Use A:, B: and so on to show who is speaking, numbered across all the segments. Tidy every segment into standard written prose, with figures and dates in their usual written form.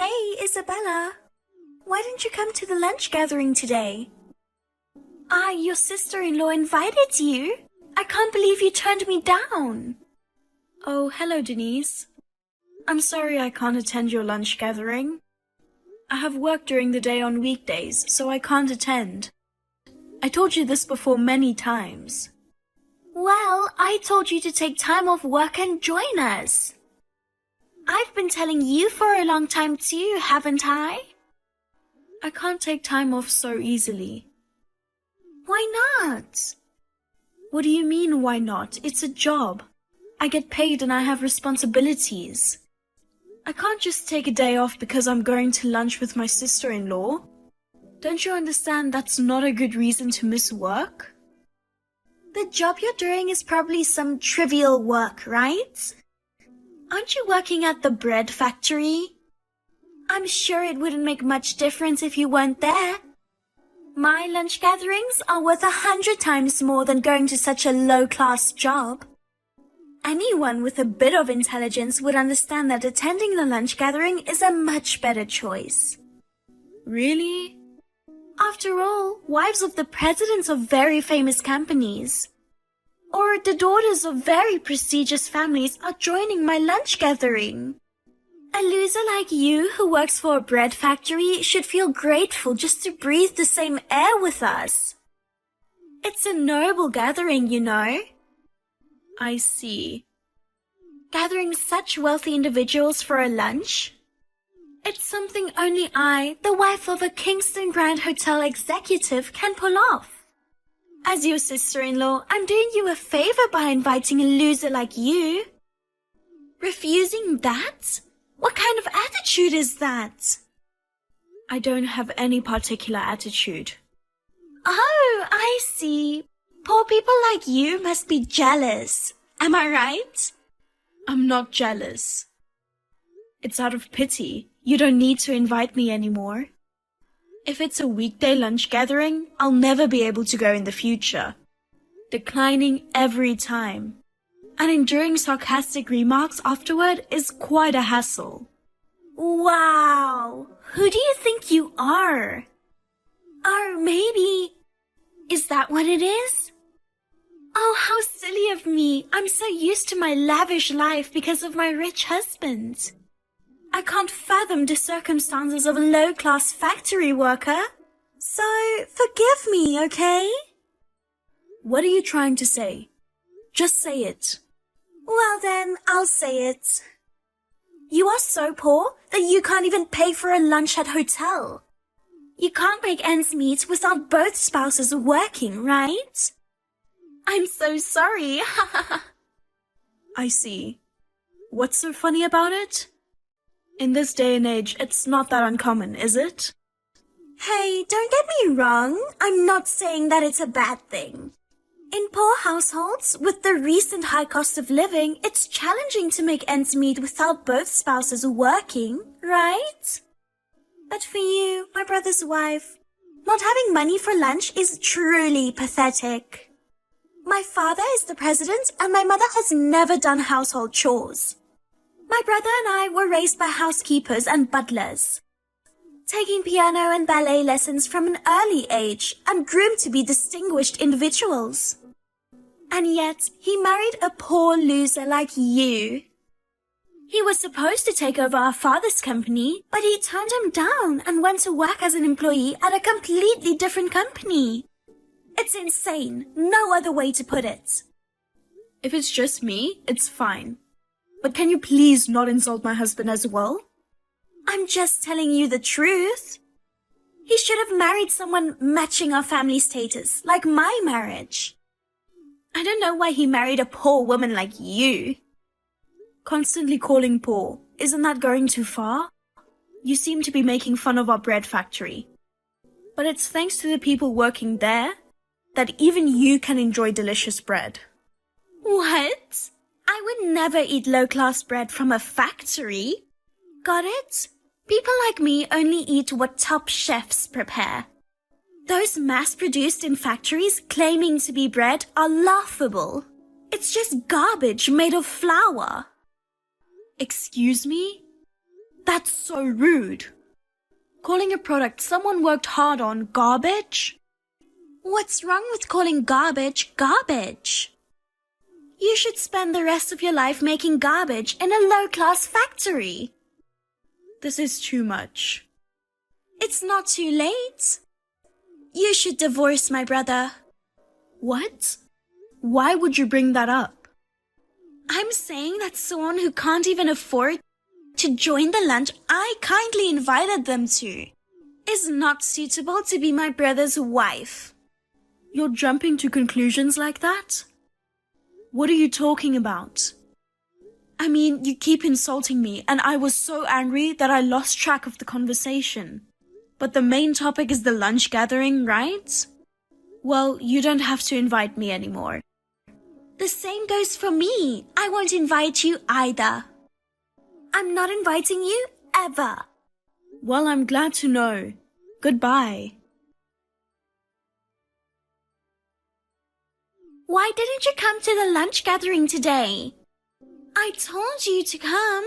A: Hey, Isabella. Why didn't you come to the lunch gathering today? Your sister-in-law invited you. I can't believe you turned me down. Oh, hello, Denise. I'm sorry I can't attend your lunch gathering. I have work during the day on weekdays, so I can't attend. I told you this before many times. Well, I told you to take time off work and join us. I've been telling you for a long time too, haven't I? I can't take time off so easily. Why not? What do you mean, why not? It's a job. I get paid and I have responsibilities. I can't just take a day off because I'm going to lunch with my sister-in-law. Don't you understand that's not a good reason to miss work? The job you're doing is probably some trivial work, right? Aren't you working at the bread factory? I'm sure it wouldn't make much difference if you weren't there. My lunch gatherings are worth 100 times more than going to such a low-class job. Anyone with a bit of intelligence would understand that attending the lunch gathering is a much better choice. Really? After all, wives of the presidents of very famous companies, or the daughters of very prestigious families are joining my lunch gathering. A loser like you who works for a bread factory should feel grateful just to breathe the same air with us. It's a noble gathering, you know. I see. Gathering such wealthy individuals for a lunch? It's something only I, the wife of a Kingston Grand Hotel executive, can pull off. As your sister-in-law, I'm doing you a favor by inviting a loser like you. Refusing that? What kind of attitude is that? I don't have any particular attitude. Oh, I see. Poor people like you must be jealous. Am I right? I'm not jealous. It's out of pity. You don't need to invite me anymore. If it's a weekday lunch gathering, I'll never be able to go in the future. Declining every time. And enduring sarcastic remarks afterward is quite a hassle. Wow! Who do you think you are? Or maybe... Is that what it is? Oh, how silly of me. I'm so used to my lavish life because of my rich husband. I can't fathom the circumstances of a low-class factory worker. So, forgive me, okay? What are you trying to say? Just say it. Well then, I'll say it. You are so poor that you can't even pay for a lunch at hotel. You can't make ends meet without both spouses working, right? I'm so sorry. I see. What's so funny about it? In this day and age, it's not that uncommon, is it? Hey, don't get me wrong. I'm not saying that it's a bad thing. In poor households, with the recent high cost of living, it's challenging to make ends meet without both spouses working, right? But for you, my brother's wife, not having money for lunch is truly pathetic. My father is the president and my mother has never done household chores. My brother and I were raised by housekeepers and butlers, taking piano and ballet lessons from an early age and groomed to be distinguished individuals. And yet, he married a poor loser like you. He was supposed to take over our father's company, but he turned him down and went to work as an employee at a completely different company. It's insane. No other way to put it. If it's just me, it's fine. But can you please not insult my husband as well? I'm just telling you the truth. He should have married someone matching our family status, like my marriage. I don't know why he married a poor woman like you. Constantly calling poor, isn't that going too far? You seem to be making fun of our bread factory. But it's thanks to the people working there that even you can enjoy delicious bread. What? I would never eat low-class bread from a factory. Got it? People like me only eat what top chefs prepare. Those mass-produced in factories claiming to be bread are laughable. It's just garbage made of flour. Excuse me? That's so rude. Calling a product someone worked hard on garbage? What's wrong with calling garbage garbage? You should spend the rest of your life making garbage in a low-class factory. This is too much. It's not too late. You should divorce my brother. What? Why would you bring that up? I'm saying that someone who can't even afford to join the lunch I kindly invited them to is not suitable to be my brother's wife. You're jumping to conclusions like that? What are you talking about? I mean, you keep insulting me and I was so angry that I lost track of the conversation. But the main topic is the lunch gathering, right? Well, you don't have to invite me anymore. The same goes for me. I won't invite you either. I'm not inviting you ever. Well, I'm glad to know. Goodbye. Why didn't you come to the lunch gathering today? I told you to come.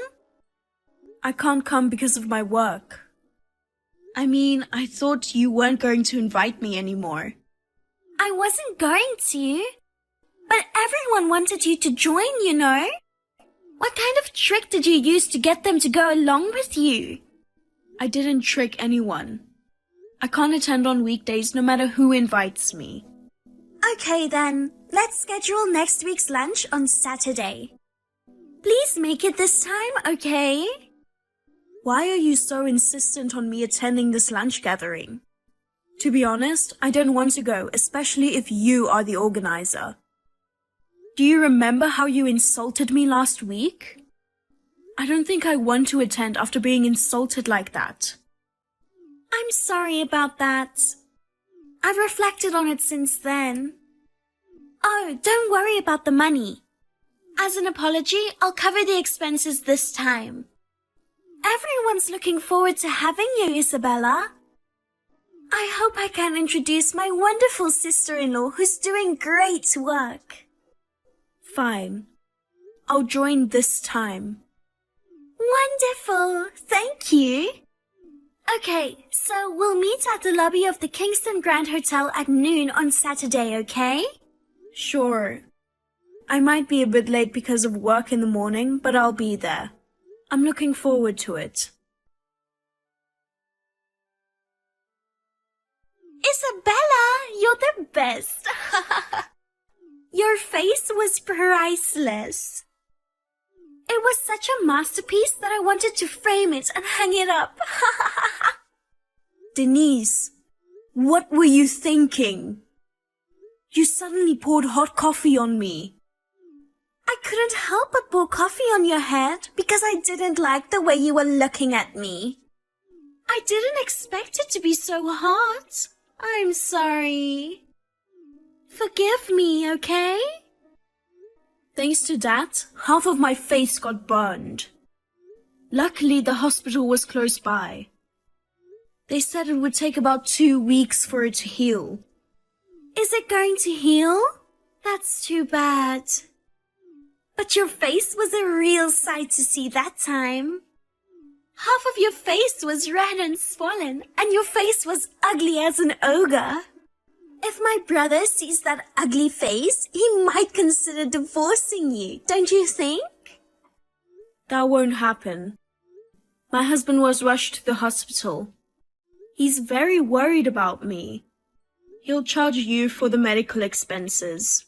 A: I can't come because of my work. I mean, I thought you weren't going to invite me anymore. I wasn't going to. But everyone wanted you to join, you know. What kind of trick did you use to get them to go along with you? I didn't trick anyone. I can't attend on weekdays no matter who invites me. Okay then, let's schedule next week's lunch on Saturday. Please make it this time, okay? Why are you so insistent on me attending this lunch gathering? To be honest, I don't want to go, especially if you are the organizer. Do you remember how you insulted me last week? I don't think I want to attend after being insulted like that. I'm sorry about that. I've reflected on it since then. Oh, don't worry about the money. As an apology, I'll cover the expenses this time. Everyone's looking forward to having you, Isabella. I hope I can introduce my wonderful sister-in-law who's doing great work. Fine. I'll join this time. Wonderful. Thank you. Okay, so we'll meet at the lobby of the Kingston Grand Hotel at noon on Saturday, okay? Sure. I might be a bit late because of work in the morning, but I'll be there. I'm looking forward to it. Isabella, you're the best. Your face was priceless. It was such a masterpiece that I wanted to frame it and hang it up. Denise, what were you thinking? You suddenly poured hot coffee on me. I couldn't help but pour coffee on your head because I didn't like the way you were looking at me. I didn't expect it to be so hot. I'm sorry. Forgive me, okay? Thanks to that, half of my face got burned. Luckily, the hospital was close by. They said it would take about 2 weeks for it to heal. Is it going to heal? That's too bad. But your face was a real sight to see that time. Half of your face was red and swollen, and your face was ugly as an ogre. If my brother sees that ugly face, he might consider divorcing you, don't you think? That won't happen. My husband was rushed to the hospital. He's very worried about me. He'll charge you for the medical expenses.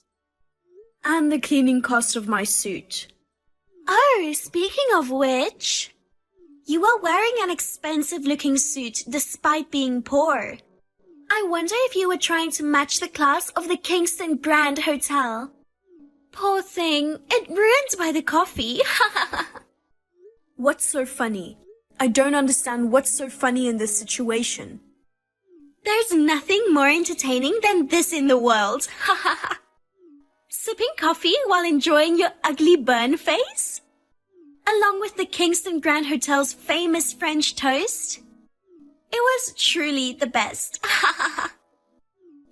A: And the cleaning cost of my suit. Oh, speaking of which, you are wearing an expensive-looking suit despite being poor. I wonder if you were trying to match the class of the Kingston Grand Hotel. Poor thing, it ruined by the coffee. What's so funny? I don't understand what's so funny in this situation. There's nothing more entertaining than this in the world. Sipping coffee while enjoying your ugly burn face? Along with the Kingston Grand Hotel's famous French toast? It was truly the best.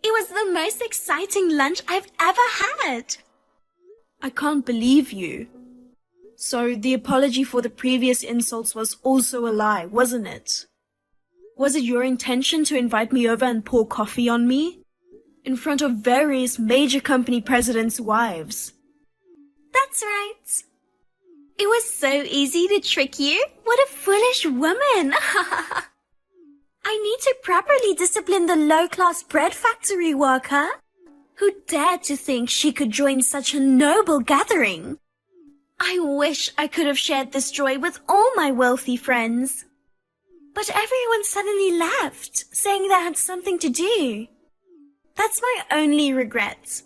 A: It was the most exciting lunch I've ever had. I can't believe you. So the apology for the previous insults was also a lie, wasn't it? Was it your intention to invite me over and pour coffee on me? In front of various major company presidents' wives. That's right. It was so easy to trick you. What a foolish woman. I need to properly discipline the low-class bread factory worker who dared to think she could join such a noble gathering. I wish I could have shared this joy with all my wealthy friends. But everyone suddenly left, saying they had something to do. That's my only regret.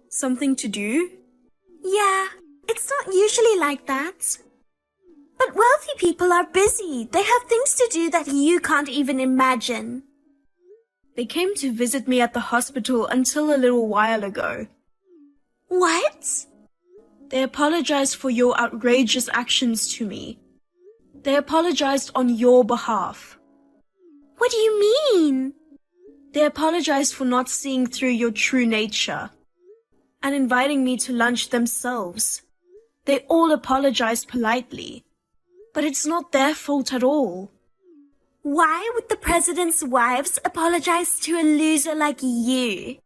A: Something to do? Yeah, it's not usually like that. But wealthy people are busy. They have things to do that you can't even imagine. They came to visit me at the hospital until a little while ago. What? They apologized for your outrageous actions to me. They apologized on your behalf. What do you mean? They apologized for not seeing through your true nature and inviting me to lunch themselves. They all apologized politely, but it's not their fault at all. Why would the president's wives apologize to a loser like you?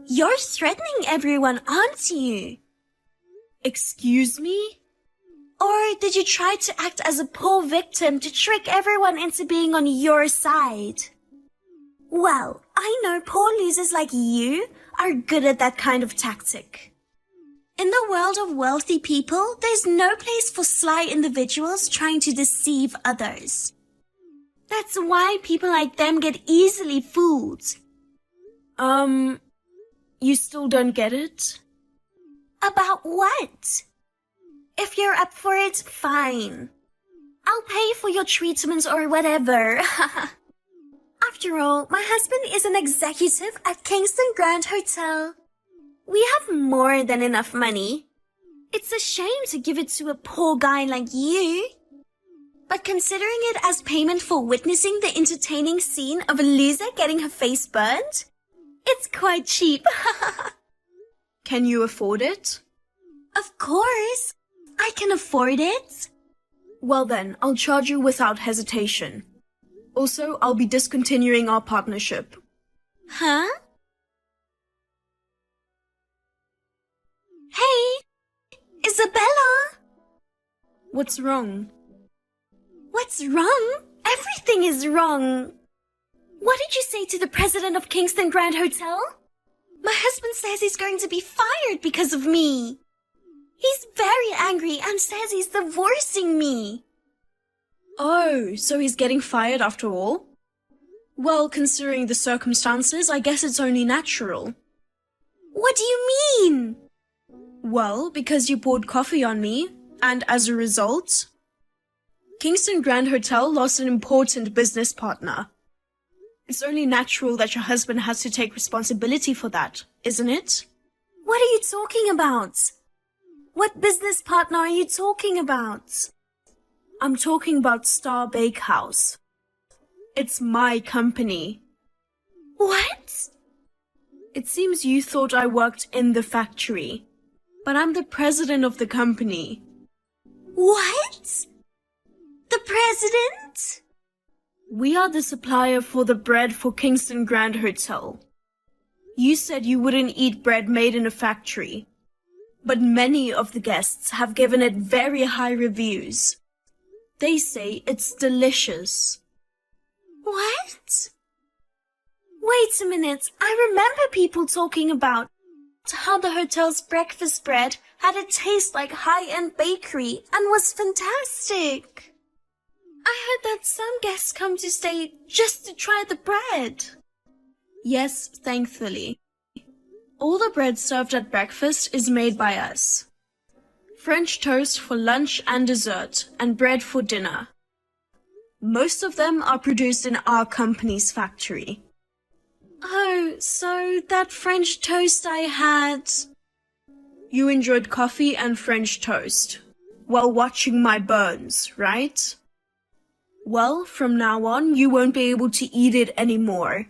A: You're threatening everyone, aren't you? Excuse me? Or did you try to act as a poor victim to trick everyone into being on your side? Well, I know poor losers like you are good at that kind of tactic. In the world of wealthy people, there's no place for sly individuals trying to deceive others. That's why people like them get easily fooled. You still don't get it? About what? If you're up for it, fine. I'll pay for your treatment or whatever. After all, my husband is an executive at Kingston Grand Hotel. We have more than enough money. It's a shame to give it to a poor guy like you. But considering it as payment for witnessing the entertaining scene of a loser getting her face burnt, it's quite cheap. Can you afford it? Of course. I can afford it. Well then, I'll charge you without hesitation. Also, I'll be discontinuing our partnership. Huh? Hey! Isabella! What's wrong? What's wrong? Everything is wrong. What did you say to the president of Kingston Grand Hotel? My husband says he's going to be fired because of me. He's very angry and says he's divorcing me. Oh, so he's getting fired after all? Well, considering the circumstances, I guess it's only natural. What do you mean? Well, because you poured coffee on me, and as a result, Kingston Grand Hotel lost an important business partner. It's only natural that your husband has to take responsibility for that, isn't it? What are you talking about? What business partner are you talking about? I'm talking about Star Bakehouse. It's my company. What? It seems you thought I worked in the factory, but I'm the president of the company. What? The president? We are the supplier for the bread for Kingston Grand Hotel. You said you wouldn't eat bread made in a factory, but many of the guests have given it very high reviews. They say it's delicious. What? Wait a minute, I remember people talking about how the hotel's breakfast bread had a taste like high-end bakery and was fantastic. I heard that some guests come to stay just to try the bread. Yes, thankfully. All the bread served at breakfast is made by us. French toast for lunch and dessert, and bread for dinner. Most of them are produced in our company's factory. Oh, so that French toast I had... You enjoyed coffee and French toast while watching my burns, right? Well, from now on, you won't be able to eat it anymore.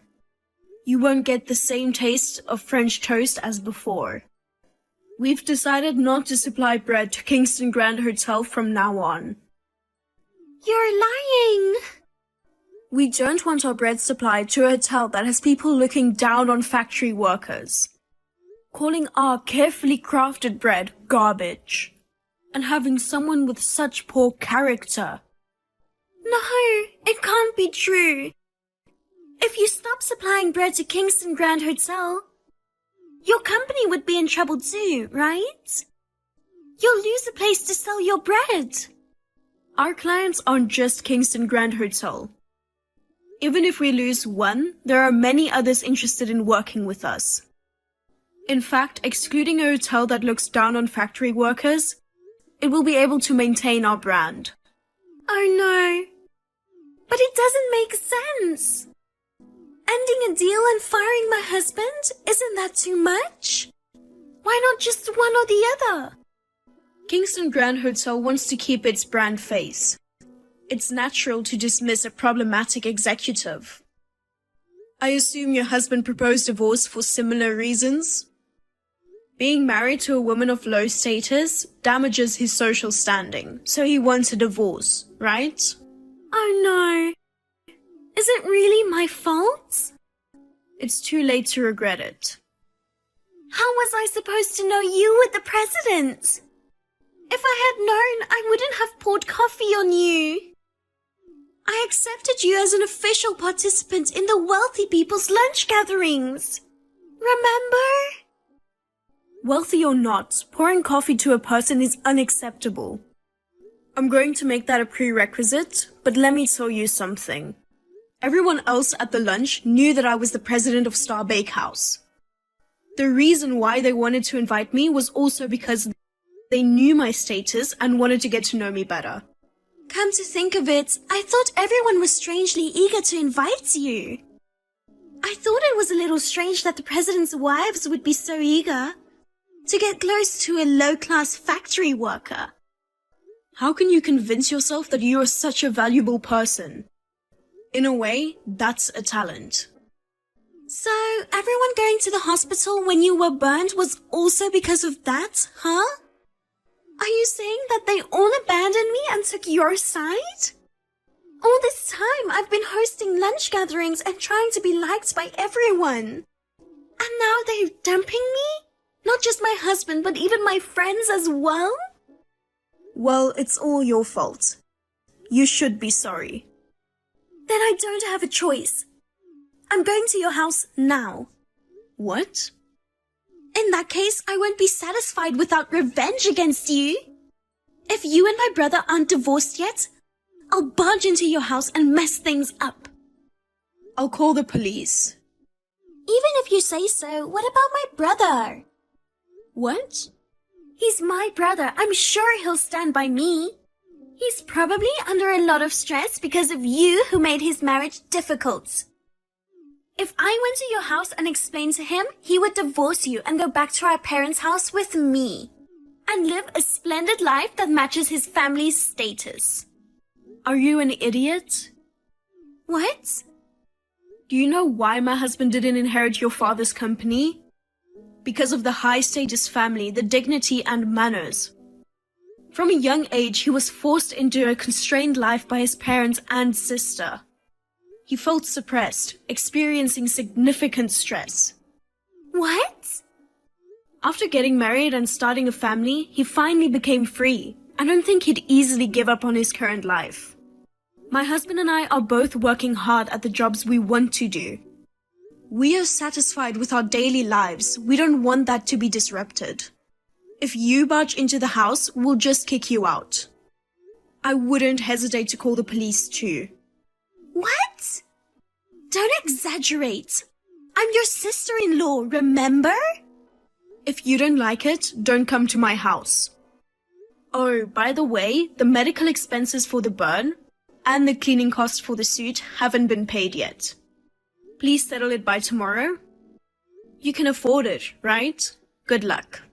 A: You won't get the same taste of French toast as before.
B: We've decided not to supply bread to Kingston Grand Hotel from now on.
A: You're lying!
B: We don't want our bread supplied to a hotel that has people looking down on factory workers, calling our carefully crafted bread garbage, and having someone with such poor character.
A: No, it can't be true. If you stop supplying bread to Kingston Grand Hotel, your company would be in trouble too, right? You'll lose a place to sell your bread.
B: Our clients aren't just Kingston Grand Hotel. Even if we lose one, there are many others interested in working with us. In fact, excluding a hotel that looks down on factory workers, it will be able to maintain our brand.
A: Oh no. But it doesn't make sense. Ending a deal and firing my husband, isn't that too much? Why not just one or the other?
B: Kingston Grand Hotel wants to keep its brand face. It's natural to dismiss a problematic executive. I assume your husband proposed divorce for similar reasons? Being married to a woman of low status damages his social standing, so he wants a divorce, right?
A: Oh no. Is it really my fault?
B: It's too late to regret it.
A: How was I supposed to know you were the president? If I had known, I wouldn't have poured coffee on you. I accepted you as an official participant in the wealthy people's lunch gatherings. Remember?
B: Wealthy or not, pouring coffee to a person is unacceptable. I'm going to make that a prerequisite, but let me tell you something. Everyone else at the lunch knew that I was the president of Star Bakehouse. The reason why they wanted to invite me was also because they knew my status and wanted to get to know me better.
A: Come to think of it, I thought everyone was strangely eager to invite you. I thought it was a little strange that the president's wives would be so eager to get close to a low-class factory worker.
B: How can you convince yourself that you are such a valuable person? In a way, that's a talent.
A: So, everyone going to the hospital when you were burned was also because of that, huh? Are you saying that they all abandoned me and took your side? All this time I've been hosting lunch gatherings and trying to be liked by everyone. And now they're dumping me? Not just my husband, but even my friends as well?
B: Well, it's all your fault. You should be sorry.
A: Then I don't have a choice. I'm going to your house now.
B: What?
A: In that case, I won't be satisfied without revenge against you. If you and my brother aren't divorced yet, I'll barge into your house and mess things up.
B: I'll call the police.
A: Even if you say so, what about my brother?
B: What?
A: He's my brother. I'm sure he'll stand by me. He's probably under a lot of stress because of you who made his marriage difficult. If I went to your house and explained to him, he would divorce you and go back to our parents' house with me and live a splendid life that matches his family's status.
B: Are you an idiot?
A: What?
B: Do you know why my husband didn't inherit your father's company? Because of the high-status family, the dignity and manners. From a young age, he was forced into a constrained life by his parents and sister. He felt suppressed, experiencing significant stress.
A: What?
B: After getting married and starting a family, he finally became free. I don't think he'd easily give up on his current life. My husband and I are both working hard at the jobs we want to do. We are satisfied with our daily lives. We don't want that to be disrupted. If you barge into the house, we'll just kick you out. I wouldn't hesitate to call the police too.
A: What? Don't exaggerate. I'm your sister-in-law, remember?
B: If you don't like it, don't come to my house. Oh, by the way, the medical expenses for the burn and the cleaning costs for the suit haven't been paid yet. Please settle it by tomorrow. You can afford it, right? Good luck.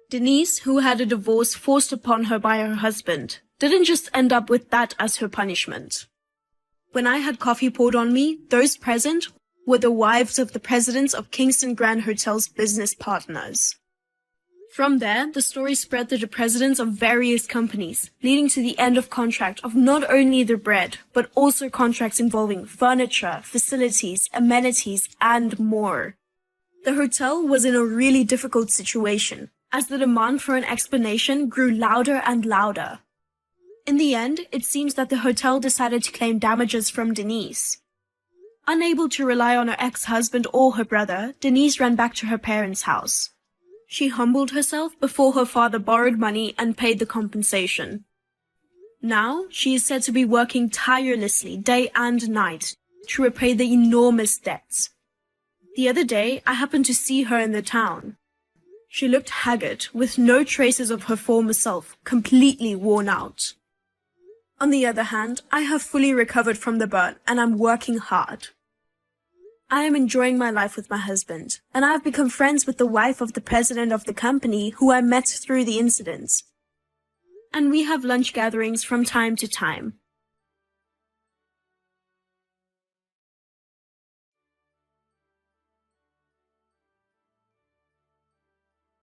B: Denise, who had a divorce forced upon her by her husband, didn't just end up with that as her punishment. When I had coffee poured on me, those present were the wives of the presidents of Kingston Grand Hotel's business partners. From there, the story spread to the presidents of various companies, leading to the end of contract of not only the bread, but also contracts involving furniture, facilities, amenities, and more. The hotel was in a really difficult situation, as the demand for an explanation grew louder and louder. In the end, it seems that the hotel decided to claim damages from Denise. Unable to rely on her ex-husband or her brother, Denise ran back to her parents' house. She humbled herself before her father borrowed money and paid the compensation. Now, she is said to be working tirelessly day and night to repay the enormous debts. The other day, I happened to see her in the town. She looked haggard, with no traces of her former self, completely worn out. On the other hand, I have fully recovered from the burn and I'm working hard. I am enjoying my life with my husband, and I have become friends with the wife of the president of the company who I met through the incident. And we have lunch gatherings from time to time.